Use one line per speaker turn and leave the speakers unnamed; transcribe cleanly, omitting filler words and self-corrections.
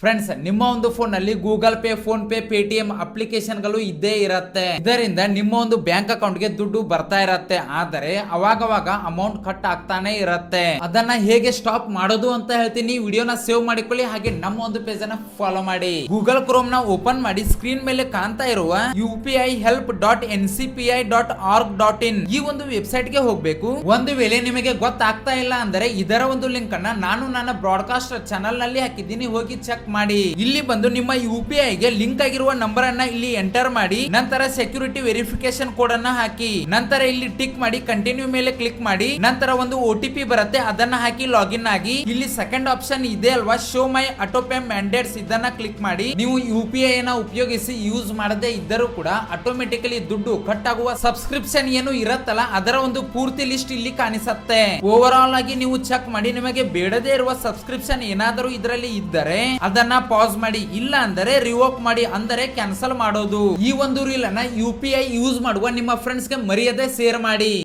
Friends, ನಿಮ್ಮ ಒಂದು phone ನಲ್ಲಿ Google pay, phone pay, Paytm application ಗಳು ಇದ್ದೇ ಇರತ್ತೆ. ಇದರಿಂದ ನಿಮ್ಮ ಒಂದು ಬ್ಯಾಂಕ್ ಅಕೌಂಟ್ ಗೆ ದುಡ್ಡು ಬರ್ತಾ ಇರತ್ತೆ. ಆದರೆ ಅವಾಗವಾಗ ಅಮೌಂಟ್ ಕಟ್ ಆಗ್ತಾನೆ ಇರತ್ತೆ. ಅದನ್ನ ಹೇಗೆ ಸ್ಟಾಪ್ ಮಾಡೋದು ಅಂತ ಹೇಳ್ತೀನಿ. ವಿಡಿಯೋನ ಸೇವ್ ಮಾಡಿಕೊಳ್ಳಿ, ಹಾಗೆ ನಮ್ಮ ಒಂದು ಪೇಜ್ ಅನ್ನ ಫಾಲೋ ಮಾಡಿ. ಗೂಗಲ್ ಕ್ರೋಮ್ ನ ಓಪನ್ ಮಾಡಿ ಸ್ಕ್ರೀನ್ ಮೇಲೆ ಕಾಣ್ತಾ ಇರುವ UPIHelp.ncpi.org.in ಈ ಒಂದು ವೆಬ್ಸೈಟ್ ಗೆ ಹೋಗ್ಬೇಕು. ಒಂದು ವೇಳೆ ನಿಮಗೆ ಗೊತ್ತಾಗ್ತಾ ಇಲ್ಲ ಅಂದ್ರೆ ಇದರ ಒಂದು ಲಿಂಕ್ ಅನ್ನ ನಾನು ನನ್ನ ಬ್ರಾಡ್ಕಾಸ್ಟ್ ಚಾನಲ್ ನಲ್ಲಿ ಹಾಕಿದ್ದೀನಿ, ಹೋಗಿ ಚೆಕ್ ಮಾಡಿ. ಇಲ್ಲಿ ಬಂದು ನಿಮ್ಮ UPI ಗೆ ಲಿಂಕ್ ಆಗಿರುವ ನಂಬರ್ ಅನ್ನ ಇಲ್ಲಿ ಎಂಟರ್ ಮಾಡಿ, ನಂತರ ಸೆಕ್ಯೂರಿಟಿ ವೆರಿಫಿಕೇಶನ್ ಕೋಡ್ ಅನ್ನ ಹಾಕಿ, ನಂತರ ಇಲ್ಲಿ ಟಿಕ್ ಮಾಡಿ ಕಂಟಿನ್ಯೂ ಮೇಲೆ ಕ್ಲಿಕ್ ಮಾಡಿ, ನಂತರ ಒಂದು OTP ಬರುತ್ತೆ, ಅದನ್ನ ಹಾಕಿ ಲಾಗಿನ್ ಆಗಿ. ಇಲ್ಲಿ ಸೆಕೆಂಡ್ ಆಪ್ಷನ್ ಇದೆ ಅಲ್ವಾ, ಶೋ ಮೈ ಆಟೋ ಪೇ ಮ್ಯಾಂಡೇಟ್ಸ್, ಇದನ್ನ ಕ್ಲಿಕ್ ಮಾಡಿ. ನೀವು UPI ನ ಉಪಯೋಗಿಸಿ ಯೂಸ್ ಮಾಡದೇ ಇದ್ದರೂ ಕೂಡ ಆಟೋಮೆಟಿಕಲಿ ದುಡ್ಡು ಕಟ್ ಆಗುವ ಸಬ್ಸ್ಕ್ರಿಪ್ಷನ್ ಏನು ಇರತ್ತಲ್ಲ ಅದರ ಒಂದು ಪೂರ್ತಿ ಲಿಸ್ಟ್ ಇಲ್ಲಿ ಕಾಣಿಸುತ್ತೆ. ಓವರ್ ಆಲ್ ಆಗಿ ನೀವು ಚೆಕ್ ಮಾಡಿ, ನಿಮಗೆ ಬೇಡದೇ ಇರುವ ಸಬ್ಸ್ಕ್ರಿಪ್ಷನ್ ಏನಾದರೂ ಇದರಲ್ಲಿ ಇದ್ದರೆ ಅದನ್ನ ಪಾಸ್ ಮಾಡಿ, ಇಲ್ಲ ಅಂದರೆ ರಿವೋಕ್ ಮಾಡಿ, ಅಂದರೆ ಕ್ಯಾನ್ಸಲ್ ಮಾಡೋದು. ಈ ಒಂದು ರೀಲ್ ಅನ್ನ UPI ಯೂಸ್ ಮಾಡುವ ನಿಮ್ಮ ಫ್ರೆಂಡ್ಸ್ ಗೆ ಮರೆಯದೆ ಶೇರ್ ಮಾಡಿ.